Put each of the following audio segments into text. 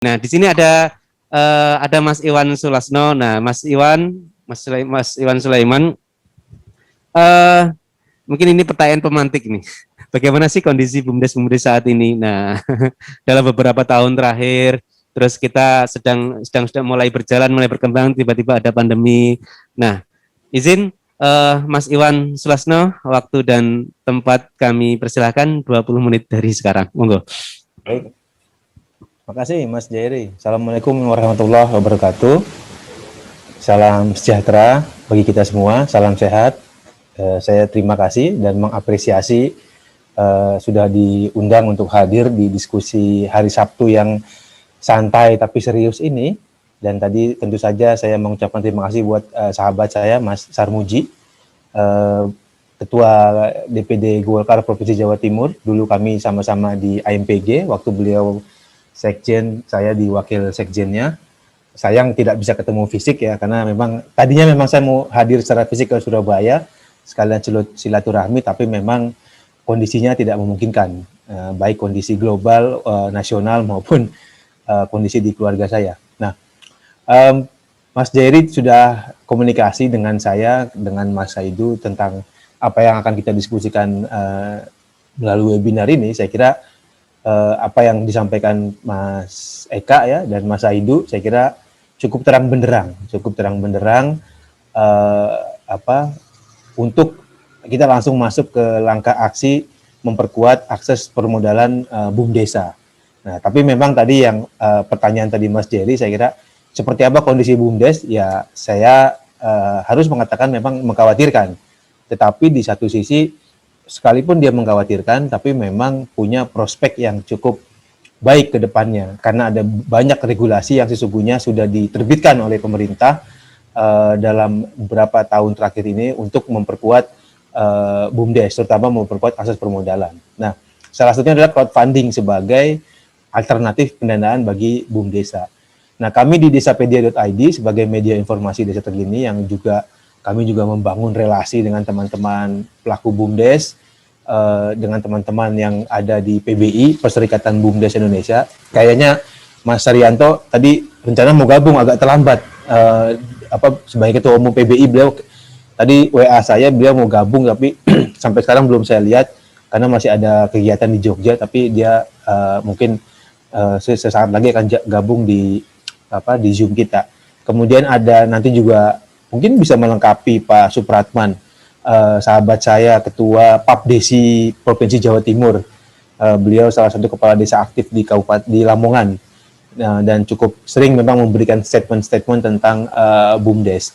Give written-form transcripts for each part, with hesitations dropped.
Nah, di sini ada Mas Iwan Sulasno. Nah, Mas Iwan Sulaiman, eh, mungkin ini pertanyaan pemantik nih. Bagaimana sih kondisi BUMDes saat ini? Nah, dalam beberapa tahun terakhir, terus kita sedang mulai berjalan, mulai berkembang, tiba-tiba ada pandemi. Nah, izin Mas Iwan Sulasno, waktu dan tempat kami persilahkan 20 menit dari sekarang. Monggo. Baik. Terima kasih Mas Jerry. Assalamualaikum warahmatullahi wabarakatuh. Salam sejahtera bagi kita semua, salam sehat. Saya terima kasih dan mengapresiasi sudah diundang untuk hadir di diskusi hari Sabtu yang santai tapi serius ini. Dan tadi tentu saja saya mengucapkan terima kasih buat sahabat saya Mas Sarmuji, Ketua DPD Golkar Provinsi Jawa Timur. Dulu kami sama-sama di AMPG, waktu beliau sekjen, saya di wakil sekjennya. Sayang tidak bisa ketemu fisik ya, karena tadinya memang saya mau hadir secara fisik ke Surabaya, sekalian silaturahmi, tapi memang kondisinya tidak memungkinkan, baik kondisi global, nasional maupun kondisi di keluarga saya. Nah, Mas Jerry sudah komunikasi dengan saya, dengan Mas Saidu tentang apa yang akan kita diskusikan melalui webinar ini. Saya kira apa yang disampaikan Mas Eka ya dan Mas Saidu, saya kira cukup terang benderang untuk kita langsung masuk ke langkah aksi memperkuat akses permodalan BUMDesa. Nah, tapi memang tadi yang pertanyaan tadi Mas Jerry, saya kira seperti apa kondisi BUMDes, ya saya harus mengatakan memang mengkhawatirkan. Tetapi di satu sisi, sekalipun dia mengkhawatirkan, tapi memang punya prospek yang cukup baik ke depannya, karena ada banyak regulasi yang sesungguhnya sudah diterbitkan oleh pemerintah dalam beberapa tahun terakhir ini untuk memperkuat BUMDes, terutama memperkuat akses permodalan. Nah, salah satunya adalah crowdfunding sebagai alternatif pendanaan bagi BUMDesa. Nah, kami di desapedia.id sebagai media informasi desa terkini yang kami juga membangun relasi dengan teman-teman pelaku BUMDes, dengan teman-teman yang ada di PBI, Perserikatan BUMDes Indonesia. Kayaknya Mas Saryanto tadi rencana mau gabung, agak terlambat. Sebagai ketua umum PBI, beliau tadi WA saya, beliau mau gabung, tapi sampai sekarang belum saya lihat karena masih ada kegiatan di Jogja. Tapi dia mungkin sesaat lagi akan gabung di Zoom kita. Kemudian ada nanti juga mungkin bisa melengkapi Pak Supratman, sahabat saya, ketua PAPDESI Provinsi Jawa Timur. Beliau salah satu kepala desa aktif di Kabupaten di Lamongan, dan cukup sering memang memberikan statement-statement tentang BUMDes.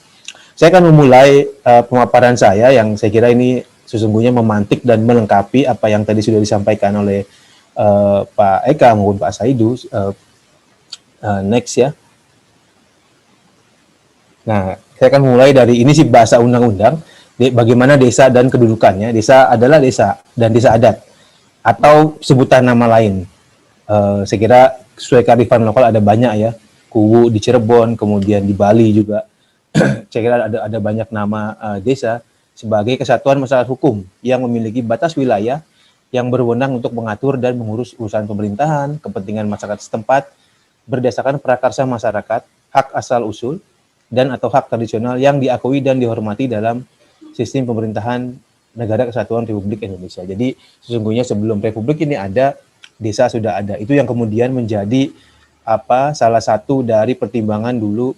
Saya akan memulai pemaparan saya yang saya kira ini sesungguhnya memantik dan melengkapi apa yang tadi sudah disampaikan oleh Pak Eka maupun Pak Saidu. Next ya. Nah, saya akan mulai dari ini sih bahasa undang-undang. Bagaimana desa dan kedudukannya. Desa adalah desa dan desa adat atau sebutan nama lain. Saya kira sesuai kearifan lokal ada banyak ya. Kuwu di Cirebon, kemudian di Bali juga. Saya kira ada banyak nama desa sebagai kesatuan masyarakat hukum yang memiliki batas wilayah yang berwenang untuk mengatur dan mengurus urusan pemerintahan, kepentingan masyarakat setempat berdasarkan prakarsa masyarakat, hak asal usul, dan atau hak tradisional yang diakui dan dihormati dalam sistem pemerintahan Negara Kesatuan Republik Indonesia. Jadi sesungguhnya sebelum Republik ini ada, desa sudah ada. Itu yang kemudian menjadi salah satu dari pertimbangan dulu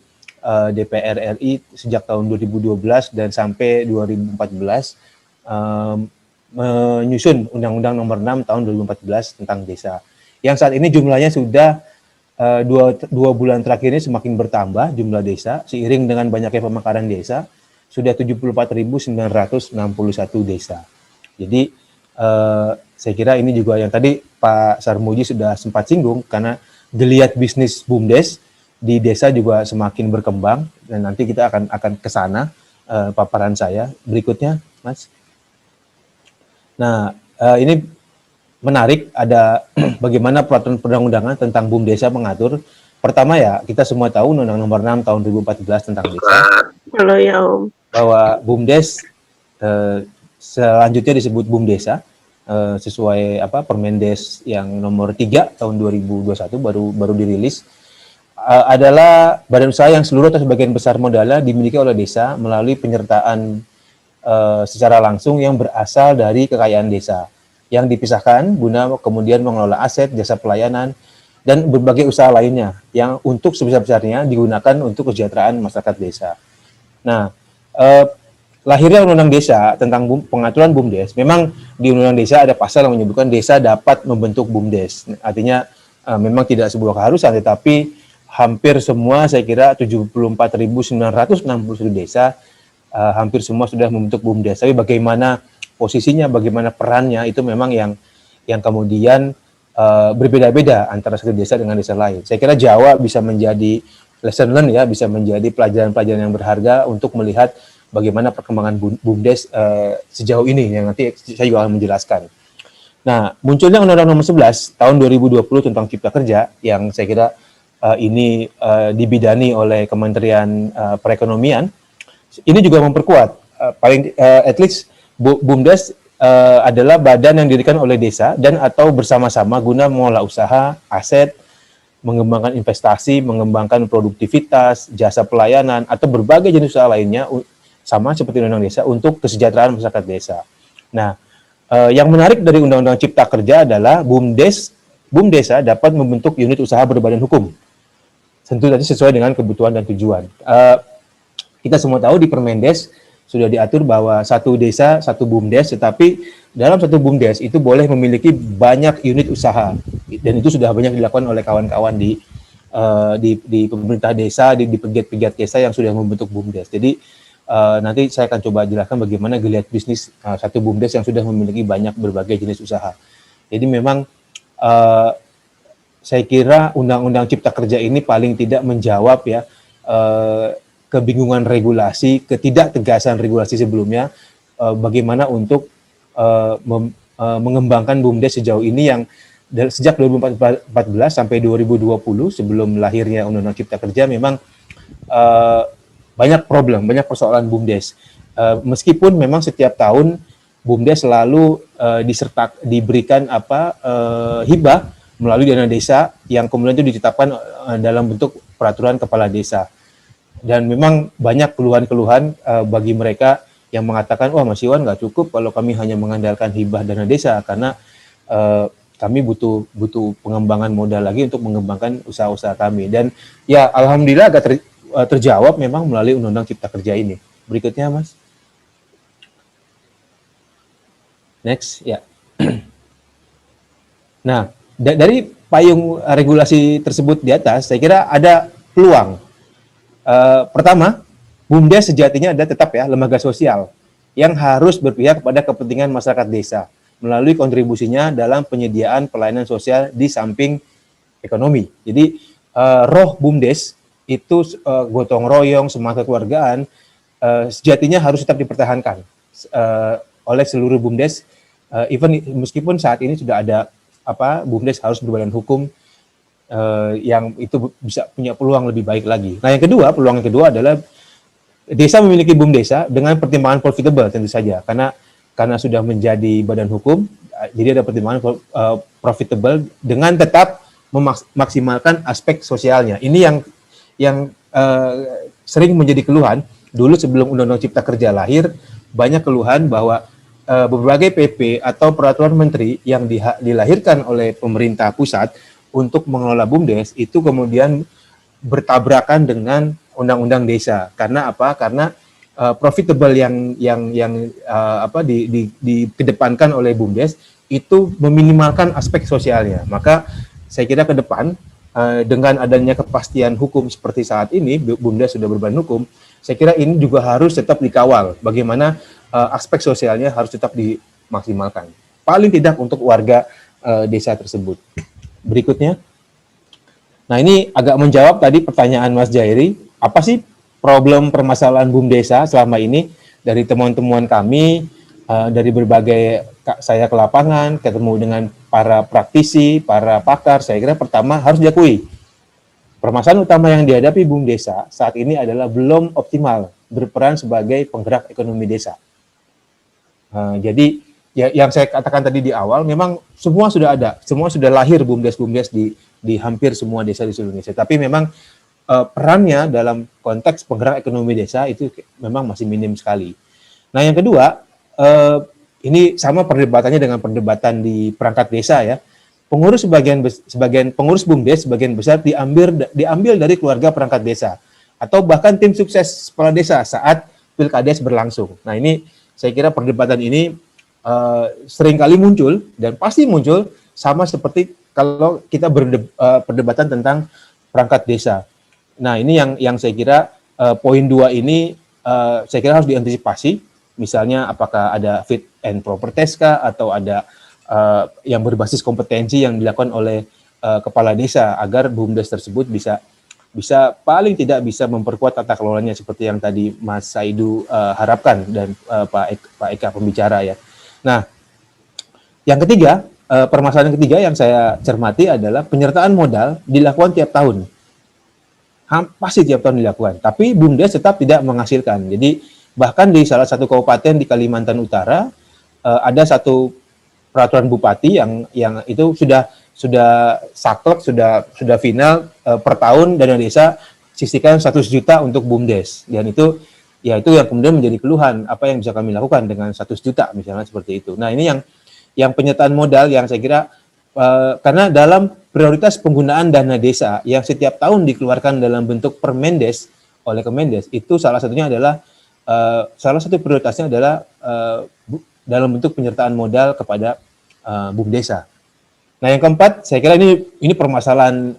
DPR RI sejak tahun 2012 dan sampai 2014 menyusun Undang-Undang Nomor 6 tahun 2014 tentang desa. Yang saat ini jumlahnya sudah dua bulan terakhir ini semakin bertambah jumlah desa seiring dengan banyaknya pemekaran desa. Sudah 74.961 desa. Jadi saya kira ini juga yang tadi Pak Sarmuji sudah sempat singgung, karena geliat bisnis BUMDes di desa juga semakin berkembang, dan nanti kita akan ke sana paparan saya berikutnya, Mas. Nah, ini menarik, ada bagaimana peraturan perundang-undangan tentang BUMDesa mengatur. Pertama ya, kita semua tahu Undang-Undang Nomor 6 tahun 2014 tentang desa. Halo ya Om. Bahwa BUMDes selanjutnya disebut BUMDesa sesuai Permendes yang nomor 3 tahun 2021 baru dirilis. adalah badan usaha yang seluruh atau sebagian besar modalnya dimiliki oleh desa melalui penyertaan secara langsung yang berasal dari kekayaan desa yang dipisahkan guna kemudian mengelola aset, jasa pelayanan, dan berbagai usaha lainnya yang untuk sebesar-besarnya digunakan untuk kesejahteraan masyarakat desa. Nah, lahirnya Undang-Undang Desa tentang pengaturan BUMDes, memang di Undang-Undang Desa ada pasal yang menyebutkan desa dapat membentuk BUMDes. Artinya memang tidak sebuah keharusan, tetapi hampir semua, saya kira 74.961 desa, hampir semua sudah membentuk BUMDes. Tapi bagaimana posisinya, bagaimana perannya, itu memang yang kemudian berbeda-beda antara satu desa dengan desa lain. Saya kira Jawa bisa menjadi lesson learn ya, bisa menjadi pelajaran-pelajaran yang berharga untuk melihat bagaimana perkembangan BUMDes sejauh ini, yang nanti saya juga akan menjelaskan. Nah, munculnya Undang-Undang Nomor 11 tahun 2020 tentang Cipta Kerja, yang saya kira ini dibidani oleh Kementerian Perekonomian, ini juga memperkuat, at least BUMDes adalah badan yang didirikan oleh desa dan atau bersama-sama guna mengolah usaha, aset, mengembangkan investasi, mengembangkan produktivitas, jasa pelayanan, atau berbagai jenis usaha lainnya, sama seperti Undang-Undang Desa, untuk kesejahteraan masyarakat desa. Nah, yang menarik dari Undang-Undang Cipta Kerja adalah BUMDesa dapat membentuk unit usaha berbadan hukum. Tentu tadi sesuai dengan kebutuhan dan tujuan. Kita semua tahu di Permendes sudah diatur bahwa satu desa, satu BUMDes, tetapi dalam satu BUMDes itu boleh memiliki banyak unit usaha. Dan itu sudah banyak dilakukan oleh kawan-kawan di pemerintah desa, di pegiat-pegiat desa yang sudah membentuk BUMDes. Jadi nanti saya akan coba jelaskan bagaimana geliat bisnis satu BUMDes yang sudah memiliki banyak berbagai jenis usaha. Jadi memang saya kira Undang-Undang Cipta Kerja ini paling tidak menjawab ya kebingungan regulasi, ketidaktegasan regulasi sebelumnya, bagaimana untuk mengembangkan BUMDes sejauh ini yang sejak 2014 sampai 2020 sebelum lahirnya Undang-Undang Cipta Kerja memang banyak problem, banyak persoalan BUMDes. Meskipun memang setiap tahun BUMDes selalu diberikan hibah melalui dana desa yang kemudian itu ditetapkan dalam bentuk peraturan kepala desa. Dan memang banyak keluhan-keluhan bagi mereka yang mengatakan, wah Mas Iwan nggak cukup kalau kami hanya mengandalkan hibah dana desa, karena kami butuh pengembangan modal lagi untuk mengembangkan usaha-usaha kami. Dan ya alhamdulillah agak terjawab memang melalui Undang-Undang Cipta Kerja ini. Berikutnya Mas. Next, ya. Nah, dari payung regulasi tersebut di atas, saya kira ada peluang. Pertama, BUMDes sejatinya ada tetap ya lembaga sosial yang harus berpihak kepada kepentingan masyarakat desa melalui kontribusinya dalam penyediaan pelayanan sosial di samping ekonomi. Jadi roh BUMDes itu gotong royong, semangat kekeluargaan sejatinya harus tetap dipertahankan oleh seluruh BUMDes, even meskipun saat ini sudah ada BUMDes harus berbadan hukum yang itu bisa punya peluang lebih baik lagi. Nah, peluang yang kedua adalah desa memiliki BUMDesa dengan pertimbangan profitable tentu saja, karena sudah menjadi badan hukum, jadi ada pertimbangan profitable dengan tetap memaksimalkan aspek sosialnya. Ini yang sering menjadi keluhan dulu sebelum Undang-Undang Cipta Kerja lahir. Banyak keluhan bahwa berbagai PP atau peraturan menteri yang dilahirkan oleh pemerintah pusat untuk mengelola BUMDes itu kemudian bertabrakan dengan Undang-Undang Desa. Karena apa? Karena profitable yang dikedepankan oleh BUMDes itu meminimalkan aspek sosialnya. Maka saya kira ke depan dengan adanya kepastian hukum seperti saat ini, BUMDes sudah berbadan hukum, saya kira ini juga harus tetap dikawal. Bagaimana aspek sosialnya harus tetap dimaksimalkan. Paling tidak untuk warga desa tersebut. Berikutnya. Nah, ini agak menjawab tadi pertanyaan Mas Jairi, apa sih problem permasalahan BUMDesa selama ini? Dari temuan-temuan kami, dari berbagai saya ke lapangan, ketemu dengan para praktisi, para pakar, saya kira pertama harus diakui, permasalahan utama yang dihadapi BUMDesa saat ini adalah belum optimal berperan sebagai penggerak ekonomi desa. Jadi ya, yang saya katakan tadi di awal, memang semua sudah ada, semua sudah lahir BUMDes di hampir semua desa di seluruh Indonesia. Tapi memang perannya dalam konteks penggerak ekonomi desa itu memang masih minim sekali. Nah, yang kedua, ini sama perdebatannya dengan perdebatan di perangkat desa ya. Pengurus sebagian pengurus BUMDes sebagian besar diambil dari keluarga perangkat desa atau bahkan tim sukses kepala desa saat Pilkades berlangsung. Nah, ini saya kira perdebatan ini seringkali muncul dan pasti muncul sama seperti kalau kita perdebatan tentang perangkat desa. Nah, ini yang saya kira poin 2 ini saya kira harus diantisipasi. Misalnya apakah ada fit and proper test kah, atau ada yang berbasis kompetensi yang dilakukan oleh kepala desa agar BUMDes tersebut bisa paling tidak bisa memperkuat tata kelolanya seperti yang tadi Mas Saidu harapkan dan Pak Eka pembicara ya. Nah, yang ketiga, permasalahan ketiga yang saya cermati adalah penyertaan modal dilakukan tiap tahun. Pasti tiap tahun dilakukan, tapi BUMDes tetap tidak menghasilkan. Jadi bahkan di salah satu kabupaten di Kalimantan Utara ada satu peraturan bupati yang itu sudah saklek, sudah final per tahun dana desa sisihkan 100 juta untuk BUMDes, dan itu ya itu yang kemudian menjadi keluhan, apa yang bisa kami lakukan dengan 100 juta misalnya seperti itu. Nah, ini yang penyertaan modal yang saya kira karena dalam prioritas penggunaan dana desa yang setiap tahun dikeluarkan dalam bentuk Permendes oleh Kemendes, itu salah satunya adalah salah satu prioritasnya adalah dalam bentuk penyertaan modal kepada BUMDesa. Nah, yang keempat, saya kira ini permasalahan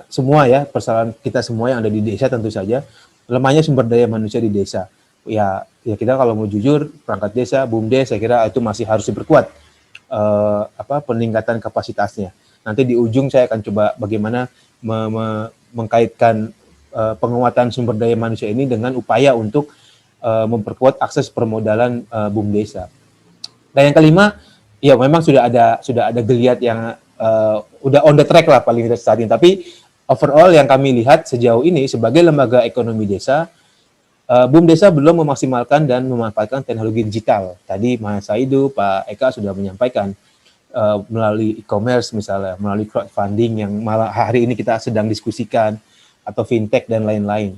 semua ya, permasalahan kita semua yang ada di desa tentu saja, lemahnya sumber daya manusia di desa. Ya kita kalau mau jujur, perangkat desa, BUMDes, saya kira itu masih harus diperkuat peningkatan kapasitasnya. Nanti di ujung saya akan coba bagaimana mengkaitkan penguatan sumber daya manusia ini dengan upaya untuk memperkuat akses permodalan BUMDesa. Dan yang kelima, ya memang sudah ada geliat yang udah on the track lah paling tidak saat ini. Tapi overall yang kami lihat sejauh ini sebagai lembaga ekonomi desa, BUMDesa belum memaksimalkan dan memanfaatkan teknologi digital. Tadi Mas Saidu, Pak Eka sudah menyampaikan melalui e-commerce misalnya, melalui crowdfunding yang malah hari ini kita sedang diskusikan, atau fintech dan lain-lain.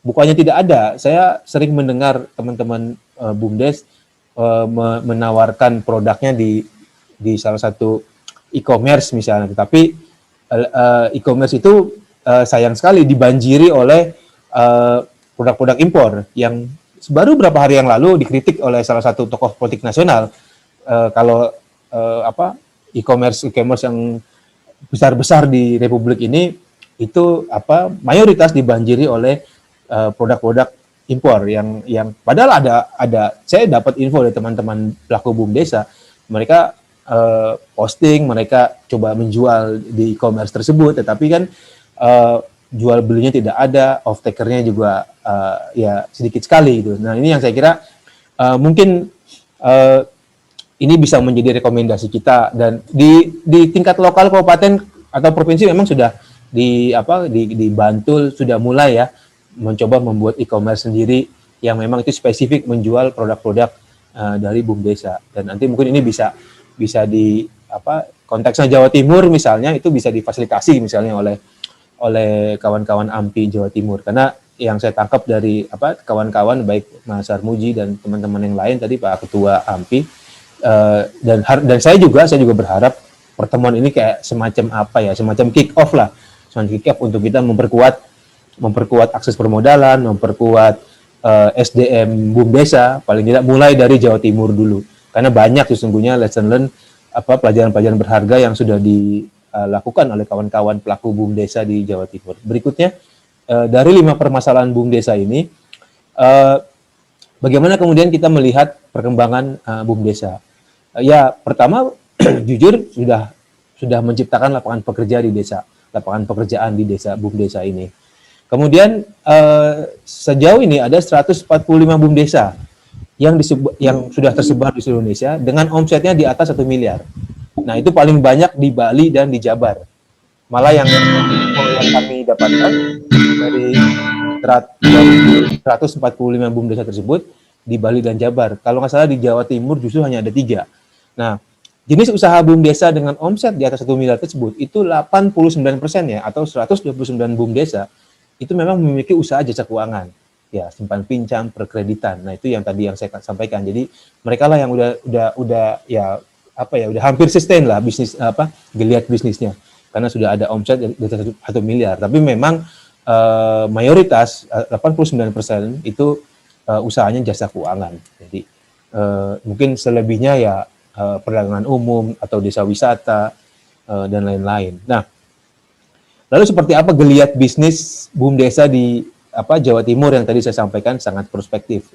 Bukannya tidak ada, saya sering mendengar teman-teman BUMDes menawarkan produknya di salah satu e-commerce misalnya, tetapi e-commerce itu sayang sekali dibanjiri oleh produk-produk impor yang baru beberapa hari yang lalu dikritik oleh salah satu tokoh politik nasional kalau e-commerce yang besar-besar di Republik ini itu mayoritas dibanjiri oleh produk-produk impor yang padahal ada saya dapat info dari teman-teman pelaku BUMDesa, mereka posting, mereka coba menjual di e-commerce tersebut, tetapi kan jual belinya tidak ada, off takernya juga ya sedikit sekali gitu. Nah, ini yang saya kira mungkin ini bisa menjadi rekomendasi kita, dan di tingkat lokal kabupaten atau provinsi memang sudah di Bantul sudah mulai ya mencoba membuat e-commerce sendiri yang memang itu spesifik menjual produk-produk dari BUMDesa, dan nanti mungkin ini bisa di konteksnya Jawa Timur misalnya itu bisa difasilitasi misalnya oleh kawan-kawan AMPI Jawa Timur, karena yang saya tangkap dari kawan-kawan baik Mas Sarmuji dan teman-teman yang lain tadi, Pak Ketua AMPI, dan saya juga berharap pertemuan ini kayak semacam kick off untuk kita memperkuat akses permodalan, memperkuat SDM BUMDesa, paling tidak mulai dari Jawa Timur dulu, karena banyak sesungguhnya lesson learn pelajaran-pelajaran berharga yang sudah dilakukan oleh kawan-kawan pelaku BUMDesa di Jawa Timur. Berikutnya, dari 5 permasalahan BUMDesa ini, bagaimana kemudian kita melihat perkembangan BUMDesa? Ya, pertama jujur sudah menciptakan lapangan pekerjaan di desa BUMDesa ini. Kemudian sejauh ini ada 145 BUMDesa yang sudah tersebar di seluruh Indonesia dengan omsetnya di atas 1 miliar. Nah, itu paling banyak di Bali dan di Jabar. Malah yang kami dapatkan dari 145 BUMDesa tersebut di Bali dan Jabar. Kalau nggak salah di Jawa Timur justru hanya ada 3. Nah, jenis usaha BUMDesa dengan omset di atas 1 miliar tersebut itu 89% ya, atau 129 BUMDesa itu memang memiliki usaha jasa keuangan, ya simpan pinjam, perkreditan. Nah itu yang tadi yang saya sampaikan. Jadi mereka lah yang udah ya apa ya udah hampir sustain lah bisnis geliat bisnisnya karena sudah ada omset di atas 1 miliar. Tapi memang mayoritas 89% itu usahanya jasa keuangan. Jadi mungkin selebihnya ya perdagangan umum atau desa wisata dan lain-lain. Nah, lalu seperti apa geliat bisnis BUMDesa di Jawa Timur yang tadi saya sampaikan sangat prospektif.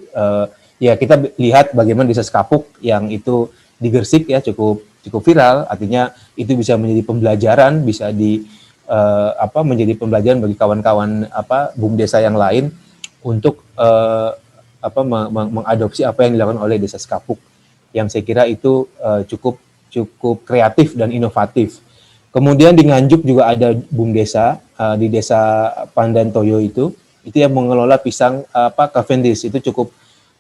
Ya kita lihat bagaimana desa Sekapuk yang itu di Gersik ya cukup viral, artinya itu bisa menjadi pembelajaran, bisa menjadi pembelajaran bagi kawan-kawan BUMDesa yang lain untuk mengadopsi apa yang dilakukan oleh desa Sekapuk yang saya kira itu cukup kreatif dan inovatif. Kemudian di Nganjuk juga ada BUMDesa di desa Pandantoyo itu yang mengelola pisang Cavendish. Itu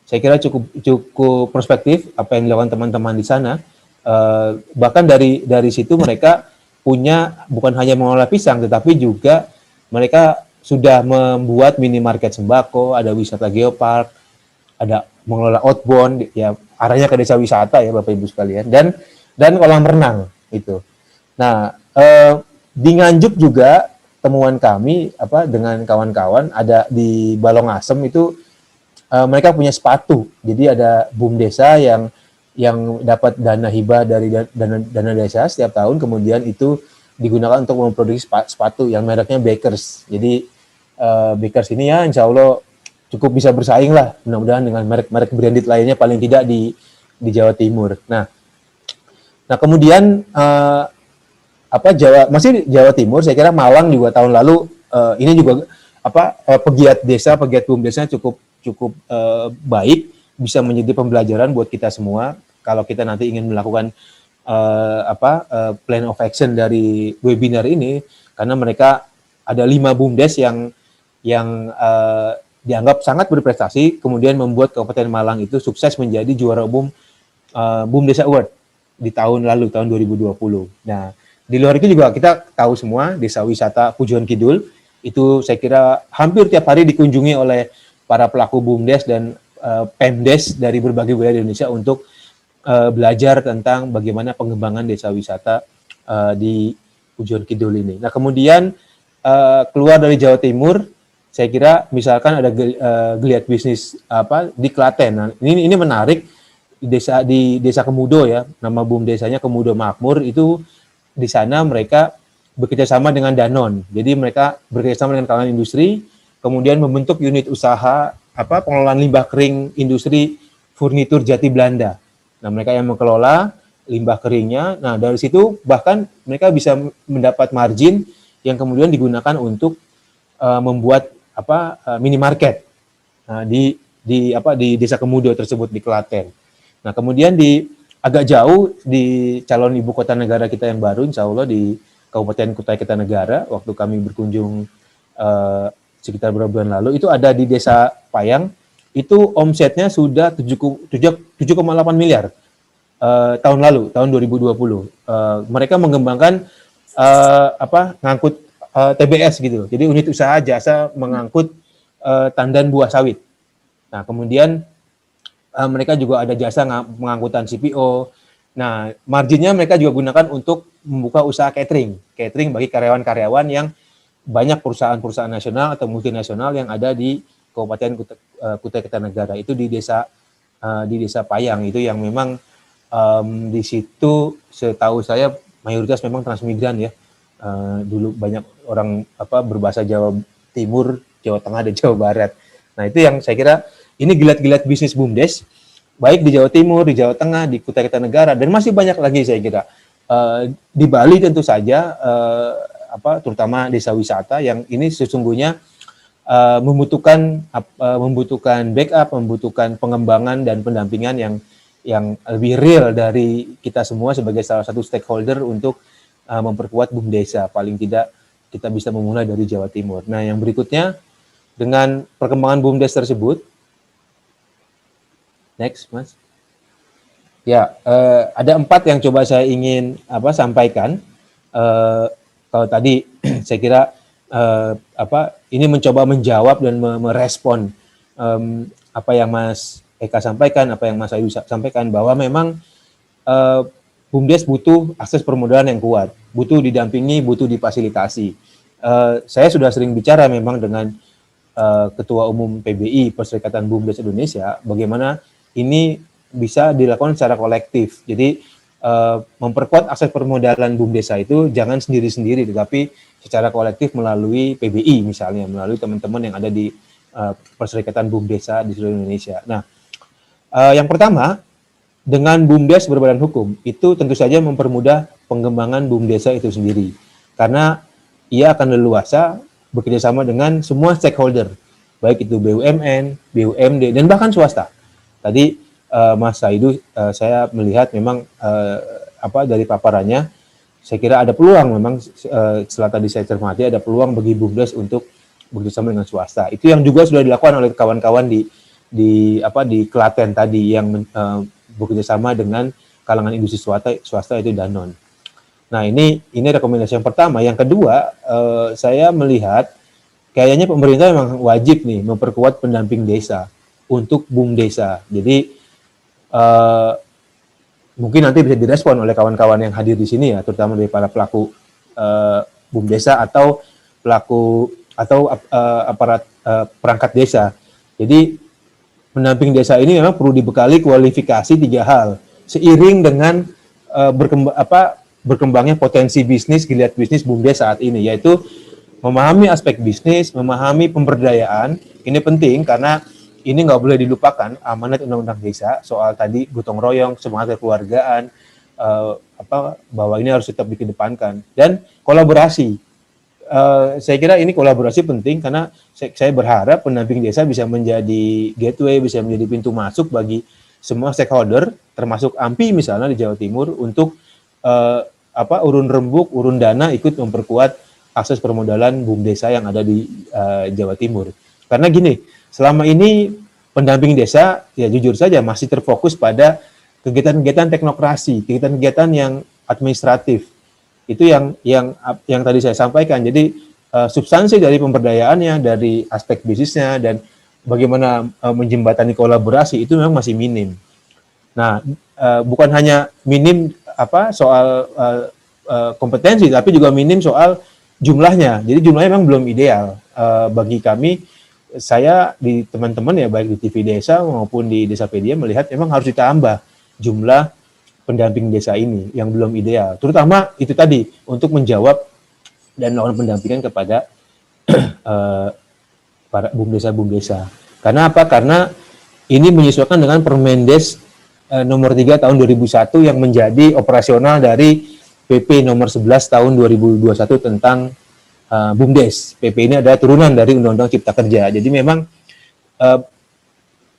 saya kira cukup prospektif apa yang dilakukan teman-teman di sana. Bahkan dari situ mereka punya bukan hanya mengelola pisang tetapi juga mereka sudah membuat minimarket sembako, ada wisata geopark, ada mengelola outbound ya arahnya ke desa wisata ya Bapak Ibu sekalian dan kolam renang itu. Nah, di Nganjuk juga temuan kami dengan kawan-kawan ada di Balongasem itu mereka punya sepatu. Jadi ada BUMDesa yang dapat dana hibah dari dana desa setiap tahun, kemudian itu digunakan untuk memproduksi sepatu yang mereknya Bakers. Jadi Bakers ini ya insya Allah cukup bisa bersaing lah mudah-mudahan dengan merek-merek branded lainnya paling tidak di Jawa Timur. Nah kemudian masih di Jawa Timur, saya kira Malang juga tahun lalu ini juga pegiat BUMDesa cukup baik, bisa menjadi pembelajaran buat kita semua kalau kita nanti ingin melakukan plan of action dari webinar ini, karena mereka ada 5 BUMDes yang dianggap sangat berprestasi, kemudian membuat Kabupaten Malang itu sukses menjadi juara umum BUMDesa Award di tahun lalu, tahun 2020. Nah, di luar itu juga kita tahu semua desa wisata Pujon Kidul itu saya kira hampir tiap hari dikunjungi oleh para pelaku BUMDes dan Pemdes dari berbagai wilayah di Indonesia untuk belajar tentang bagaimana pengembangan desa wisata di Pujon Kidul ini. Nah, kemudian keluar dari Jawa Timur, saya kira misalkan ada geliat bisnis di Klaten. Nah, ini menarik di desa Kemudo ya, nama BUMDesanya Kemudo Makmur itu. Di sana mereka bekerja sama dengan Danone. Jadi mereka bekerja sama dengan kalangan industri, kemudian membentuk unit usaha pengelolaan limbah kering industri furnitur Jati Belanda. Nah, mereka yang mengelola limbah keringnya. Nah, dari situ bahkan mereka bisa mendapat margin yang kemudian digunakan untuk membuat minimarket di Desa Kemudo tersebut di Klaten. Nah, kemudian agak jauh di calon ibu kota negara kita yang baru, insya Allah di Kabupaten Kutai Kartanegara, waktu kami berkunjung sekitar beberapa bulan lalu, itu ada di Desa Payang, itu omsetnya sudah 7,8 miliar tahun lalu, tahun 2020. Mereka mengembangkan ngangkut TBS gitu, jadi unit usaha jasa mengangkut tandan buah sawit. Nah, kemudian mereka juga ada jasa pengangkutan CPO. Nah, marginnya mereka juga gunakan untuk membuka usaha catering bagi karyawan-karyawan yang banyak perusahaan-perusahaan nasional atau multinasional yang ada di Kabupaten Kutai Kartanegara. Itu di desa Payang itu yang memang di situ setahu saya mayoritas memang transmigran ya. Dulu banyak orang berbahasa Jawa Timur, Jawa Tengah dan Jawa Barat. Nah, itu yang saya kira ini geliat-geliat bisnis BUMDes, baik di Jawa Timur, di Jawa Tengah, di Kutai Kartanegara, dan masih banyak lagi saya kira. Di Bali tentu saja, terutama desa wisata yang ini sesungguhnya membutuhkan backup, membutuhkan pengembangan dan pendampingan yang lebih real dari kita semua sebagai salah satu stakeholder untuk memperkuat BUMDesa. Paling tidak kita bisa memulai dari Jawa Timur. Nah, yang berikutnya dengan perkembangan BUMDes tersebut, next, Mas. Ya, ada 4 yang coba saya ingin sampaikan. Kalau tadi saya kira ini mencoba menjawab dan merespon apa yang Mas Eka sampaikan, apa yang Mas Ayu sampaikan, bahwa memang BUMDes butuh akses permodalan yang kuat, butuh didampingi, butuh difasilitasi. Saya sudah sering bicara memang dengan Ketua Umum PBI, Perserikatan BUMDes Indonesia, bagaimana ini bisa dilakukan secara kolektif. Jadi memperkuat akses permodalan BUMDesa itu jangan sendiri-sendiri, tetapi secara kolektif melalui PBI misalnya, melalui teman-teman yang ada di Perserikatan BUMDesa di seluruh Indonesia. Nah, yang pertama, dengan BUMDes berbadan hukum, itu tentu saja mempermudah pengembangan BUMDesa itu sendiri. Karena ia akan leluasa bekerjasama dengan semua stakeholder, baik itu BUMN, BUMD, dan bahkan swasta. Tadi Mas Saidu, saya melihat memang dari paparannya, saya kira ada peluang memang setelah tadi saya cermati ada peluang bagi BUMDes untuk bekerjasama dengan swasta. Itu yang juga sudah dilakukan oleh kawan-kawan di Klaten tadi yang bekerjasama dengan kalangan industri swasta itu Danone. Nah, ini rekomendasi yang pertama. Yang kedua, saya melihat kayaknya pemerintah memang wajib nih memperkuat pendamping desa untuk BUMDesa. Jadi mungkin nanti bisa direspon oleh kawan-kawan yang hadir di sini ya, terutama dari para pelaku BUMDesa atau pelaku atau aparat perangkat desa. Jadi pendamping desa ini memang perlu dibekali kualifikasi 3 hal seiring dengan berkembangnya potensi bisnis, geliat bisnis BUMDes saat ini, yaitu memahami aspek bisnis, memahami pemberdayaan. Ini penting karena ini nggak boleh dilupakan amanat undang-undang desa soal tadi gotong royong, semangat kekeluargaan, bahwa ini harus tetap dikedepankan, dan kolaborasi. Saya kira ini kolaborasi penting karena saya berharap pendamping desa bisa menjadi gateway, bisa menjadi pintu masuk bagi semua stakeholder, termasuk AMPI misalnya di Jawa Timur, untuk urun rembuk, urun dana ikut memperkuat akses permodalan BUMDesa yang ada di Jawa Timur. Karena gini, selama ini pendamping desa ya jujur saja masih terfokus pada kegiatan-kegiatan teknokrasi, kegiatan-kegiatan yang administratif. Itu yang tadi saya sampaikan. Jadi substansi dari pemberdayaannya, dari aspek bisnisnya, dan bagaimana menjembatani kolaborasi itu memang masih minim. Nah, bukan hanya minim soal kompetensi, tapi juga minim soal jumlahnya. Jadi jumlahnya memang belum ideal bagi kami. Saya di teman-teman ya, baik di TV Desa maupun di Desapedia, melihat memang harus ditambah jumlah pendamping desa ini yang belum ideal. Terutama itu tadi untuk menjawab dan melakukan pendampingan kepada para BUMDesa. Karena apa? Karena ini menyesuaikan dengan Permendes nomor 3 tahun 2001 yang menjadi operasional dari PP nomor 11 tahun 2021 tentang BUMDes. PP ini adalah turunan dari Undang-Undang Cipta Kerja. Jadi memang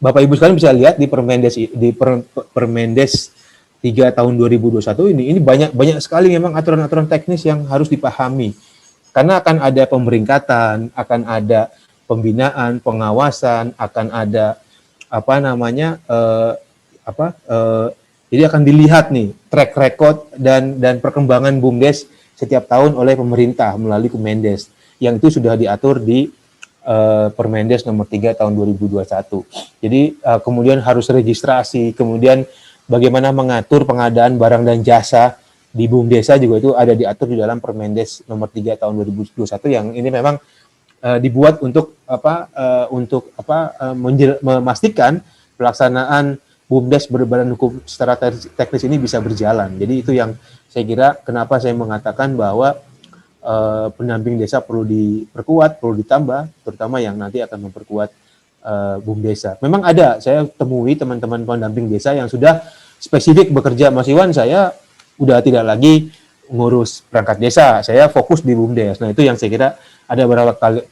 Bapak Ibu sekalian bisa lihat di Permendes 3 tahun 2021 ini banyak sekali memang aturan-aturan teknis yang harus dipahami. Karena akan ada pemeringkatan, akan ada pembinaan, pengawasan, akan ada jadi akan dilihat nih track record dan perkembangan BUMDes setiap tahun oleh pemerintah melalui Kemendes, yang itu sudah diatur di Permendes nomor 3 tahun 2021. Jadi kemudian harus registrasi, kemudian bagaimana mengatur pengadaan barang dan jasa di BUMDesa juga itu ada diatur di dalam Permendes nomor 3 tahun 2021 yang ini memang dibuat untuk memastikan pelaksanaan BUMDes berbadan hukum secara teknis ini bisa berjalan. Jadi itu yang saya kira kenapa saya mengatakan bahwa pendamping desa perlu diperkuat, perlu ditambah, terutama yang nanti akan memperkuat BUMDesa. Memang ada, saya temui teman-teman pendamping desa yang sudah spesifik bekerja. Mas Iwan, saya udah tidak lagi ngurus perangkat desa, saya fokus di BUMDes. Nah, itu yang saya kira ada beberapa kali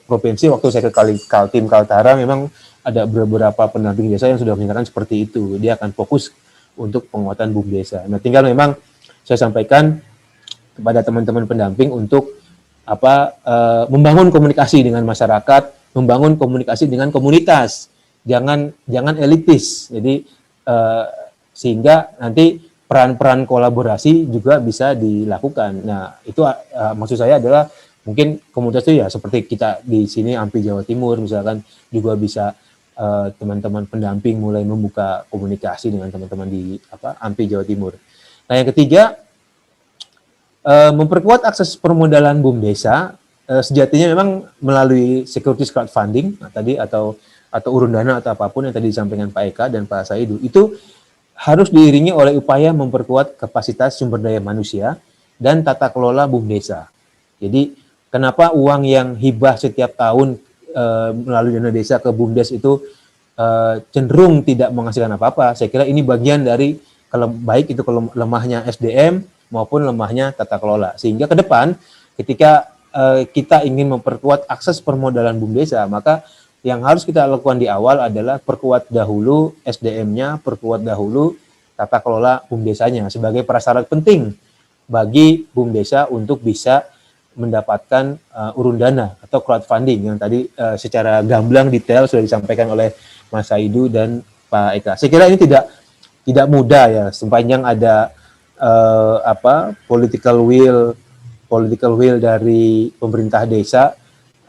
provinsi, waktu saya ke Kaltim, Kaltara, memang ada beberapa pendamping desa yang sudah menyatakan seperti itu. Dia akan fokus untuk penguatan BUMDesa. Nah, tinggal memang saya sampaikan kepada teman-teman pendamping untuk membangun komunikasi dengan masyarakat, membangun komunikasi dengan komunitas, jangan elitis. Jadi sehingga nanti peran-peran kolaborasi juga bisa dilakukan. Nah, itu maksud saya adalah mungkin komunitas itu ya seperti kita di sini AMPI Jawa Timur misalkan, juga bisa teman-teman pendamping mulai membuka komunikasi dengan teman-teman di AMPI Jawa Timur. Nah, yang ketiga, memperkuat akses permodalan BUMDesa sejatinya memang melalui securities crowdfunding tadi atau urun dana atau apapun yang tadi disampaikan Pak Eka dan Pak Saidu, itu harus diiringi oleh upaya memperkuat kapasitas sumber daya manusia dan tata kelola BUMDesa. Jadi kenapa uang yang hibah setiap tahun melalui dana desa ke BUMDes itu cenderung tidak menghasilkan apa-apa? Saya kira ini bagian dari baik itu lemahnya SDM maupun lemahnya tata kelola. Sehingga ke depan ketika kita ingin memperkuat akses permodalan BUMDesa, maka yang harus kita lakukan di awal adalah perkuat dahulu SDM-nya, perkuat dahulu tata kelola BUMDesanya sebagai prasyarat penting bagi BUMDesa untuk bisa mendapatkan urun dana atau crowdfunding yang tadi secara gamblang detail sudah disampaikan oleh Mas Saidu dan Pak Eka. Saya kira ini tidak mudah ya, sepanjang ada political will dari pemerintah desa.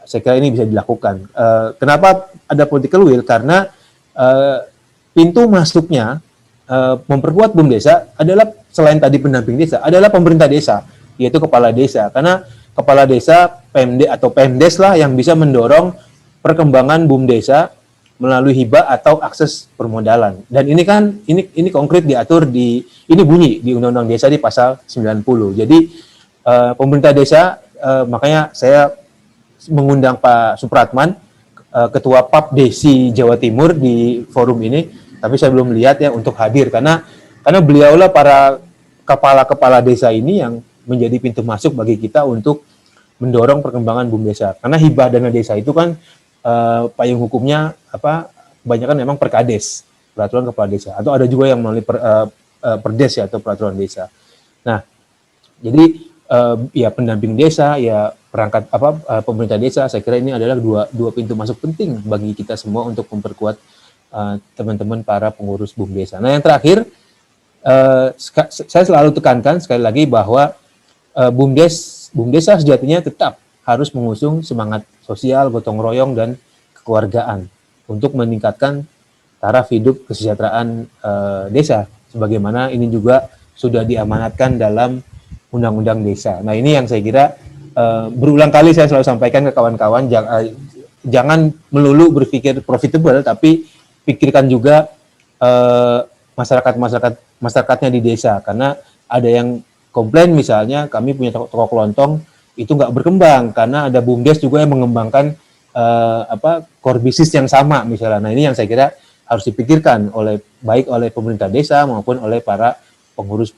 Saya kira ini bisa dilakukan. Kenapa ada political will? Karena pintu masuknya memperkuat BUMDesa adalah selain tadi pendamping desa, adalah pemerintah desa, yaitu kepala desa. Karena kepala desa, PMD atau PMDes lah yang bisa mendorong perkembangan BUMDesa melalui hibah atau akses permodalan. Dan ini kan ini konkret diatur ini bunyi di Undang-Undang Desa di pasal 90. Jadi pemerintah desa, makanya saya mengundang Pak Supratman, Ketua PAPDesi Jawa Timur di forum ini, tapi saya belum lihat ya untuk hadir karena beliaulah para kepala-kepala desa ini yang menjadi pintu masuk bagi kita untuk mendorong perkembangan BUMDesa. Karena hibah dana desa itu kan payung hukumnya kebanyakan memang Perkades, peraturan kepala desa, atau ada juga yang melalui Perdes ya, atau peraturan desa. Nah, jadi ya pendamping desa, ya perangkat pemerintah desa, saya kira ini adalah dua pintu masuk penting bagi kita semua untuk memperkuat teman-teman para pengurus BUMDesa. Nah, yang terakhir, saya selalu tekankan sekali lagi bahwa BUMDesa sejatinya tetap harus mengusung semangat sosial, gotong royong, dan kekeluargaan untuk meningkatkan taraf hidup kesejahteraan desa, sebagaimana ini juga sudah diamanatkan dalam Undang-Undang Desa. Nah, ini yang saya kira berulang kali saya selalu sampaikan ke kawan-kawan, jangan melulu berpikir profitable, tapi pikirkan juga masyarakatnya di desa, karena ada yang komplain misalnya kami punya toko kelontong itu nggak berkembang karena ada BUMDes juga yang mengembangkan core bisnis yang sama misalnya. Nah, ini yang saya kira harus dipikirkan baik oleh pemerintah desa maupun oleh para pengurus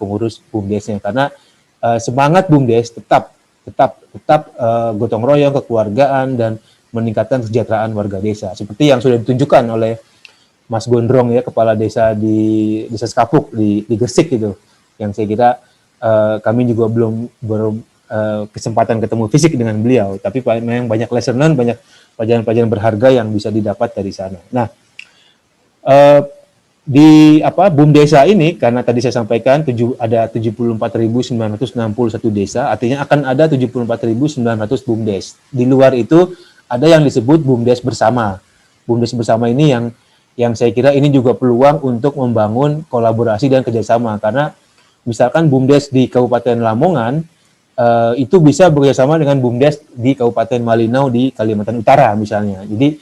BUMDesnya, karena semangat BUMDes tetap gotong royong, kekeluargaan, dan meningkatkan kesejahteraan warga desa seperti yang sudah ditunjukkan oleh Mas Gondrong ya, kepala desa di Desa Sekapuk di Gresik gitu, yang saya kira kami juga belum kesempatan ketemu fisik dengan beliau, tapi memang banyak lesson learned, banyak pelajaran-pelajaran berharga yang bisa didapat dari sana. Nah, di BUMDesa ini, karena tadi saya sampaikan ada 74.961 desa, artinya akan ada 74.900 BUMDes. Di luar itu ada yang disebut BUMDes bersama. BUMDes bersama ini yang saya kira ini juga peluang untuk membangun kolaborasi dan kerjasama, karena misalkan BUMDes di Kabupaten Lamongan itu bisa bekerjasama dengan BUMDes di Kabupaten Malinau di Kalimantan Utara misalnya. Jadi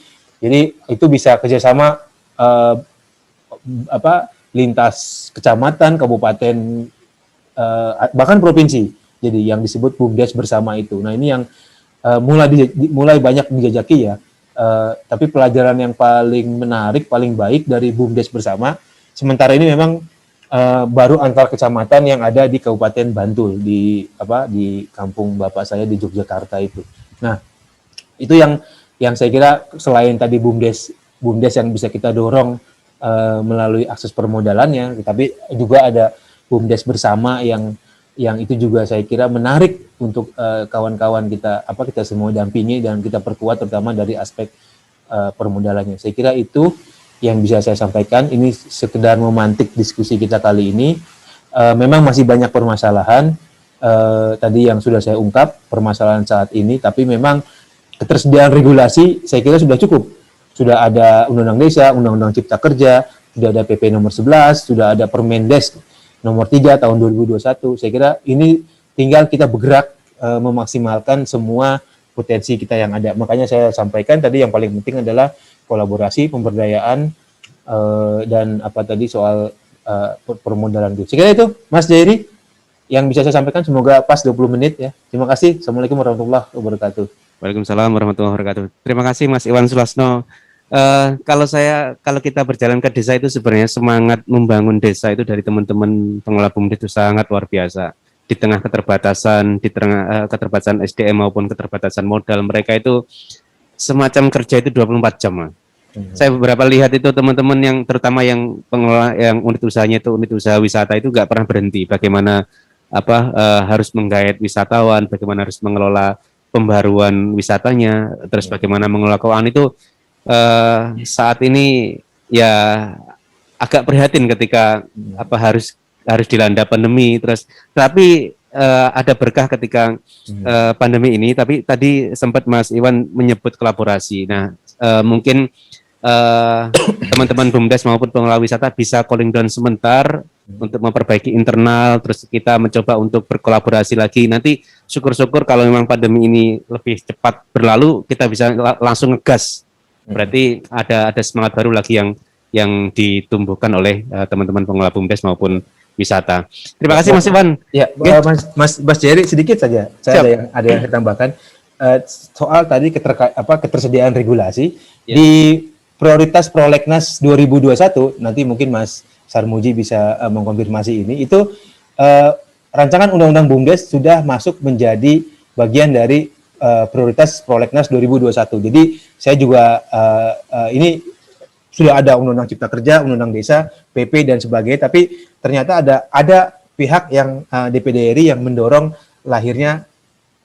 itu bisa kerjasama lintas kecamatan, kabupaten, bahkan provinsi. Jadi yang disebut BUMDes bersama itu. Nah, ini yang mulai banyak dijajaki ya. Tapi pelajaran yang paling menarik, paling baik dari BUMDes bersama, sementara ini memang baru antar kecamatan yang ada di Kabupaten Bantul, di kampung bapak saya di Yogyakarta itu. Nah, itu yang saya kira selain tadi BUMDes yang bisa kita dorong melalui akses permodalannya, tapi juga ada BUMDes bersama yang itu juga saya kira menarik untuk kawan-kawan kita semua dampingi dan kita perkuat, terutama dari aspek permodalannya. Saya kira itu yang bisa saya sampaikan. Ini sekedar memantik diskusi kita kali ini. Memang masih banyak permasalahan, tadi yang sudah saya ungkap permasalahan saat ini, tapi memang ketersediaan regulasi saya kira sudah cukup. Sudah ada Undang-Undang Desa, Undang-Undang Cipta Kerja, sudah ada PP nomor 11, sudah ada Permendes nomor 3 tahun 2021. Saya kira ini tinggal kita bergerak memaksimalkan semua potensi kita yang ada. Makanya saya sampaikan tadi yang paling penting adalah kolaborasi, pemberdayaan, dan apa tadi soal permodalan itu. Saya kira itu, Mas Jerry, yang bisa saya sampaikan. Semoga pas 20 menit ya. Terima kasih. Assalamualaikum warahmatullahi wabarakatuh. Waalaikumsalam warahmatullahi wabarakatuh. Terima kasih Mas Iwan Sulasno. Kalau kita berjalan ke desa itu sebenarnya semangat membangun desa itu dari teman-teman pengelola BUMDes itu sangat luar biasa. Di tengah keterbatasan SDM maupun keterbatasan modal, mereka itu semacam kerja itu 24 jam. Saya beberapa lihat itu teman-teman yang terutama yang pengelola yang unit usahanya itu unit usaha wisata itu nggak pernah berhenti. Bagaimana harus menggait wisatawan, bagaimana harus mengelola pembaruan wisatanya, terus bagaimana mengelola keuangan itu saat ini ya agak prihatin ketika harus dilanda pandemi, terus tapi ada berkah ketika pandemi ini. Tapi tadi sempat Mas Iwan menyebut kolaborasi. Nah, mungkin teman-teman BUMDes maupun pengelola wisata bisa cooling down sebentar untuk memperbaiki internal, terus kita mencoba untuk berkolaborasi lagi. Nanti syukur-syukur kalau memang pandemi ini lebih cepat berlalu, kita bisa langsung ngegas. Berarti ada semangat baru lagi yang ditumbuhkan oleh teman-teman pengelola BUMDes maupun wisata. Terima kasih Mas Iwan. Ya, Mas Jerry, sedikit saja. Saya ada yang saya tambahkan soal tadi ketersediaan regulasi di prioritas Prolegnas 2021. Nanti mungkin Mas Sarmuji bisa mengkonfirmasi ini. Itu rancangan Undang-Undang BUMDes sudah masuk menjadi bagian dari prioritas Prolegnas 2021. Jadi saya juga ini sudah ada Undang-Undang Cipta Kerja, Undang-Undang Desa, PP dan sebagainya. Tapi ternyata ada pihak yang DPD RI yang mendorong lahirnya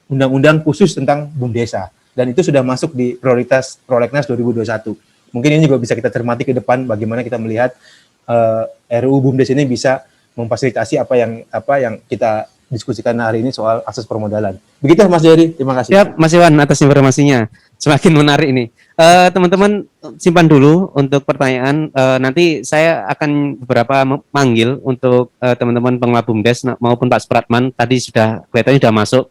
undang-undang khusus tentang BUMDesa, dan itu sudah masuk di prioritas Prolegnas 2021. Mungkin ini juga bisa kita cermati ke depan bagaimana kita melihat RUU BUMDes ini bisa memfasilitasi apa yang kita diskusikan hari ini soal akses permodalan. Begitu Mas Jerry, terima kasih. Siap Mas Iwan atas informasinya. Semakin menarik ini. Teman-teman simpan dulu untuk pertanyaan. Nanti saya akan beberapa manggil untuk teman-teman pengelola BUMDes maupun Pak Supratman. Tadi sudah kelihatannya sudah masuk.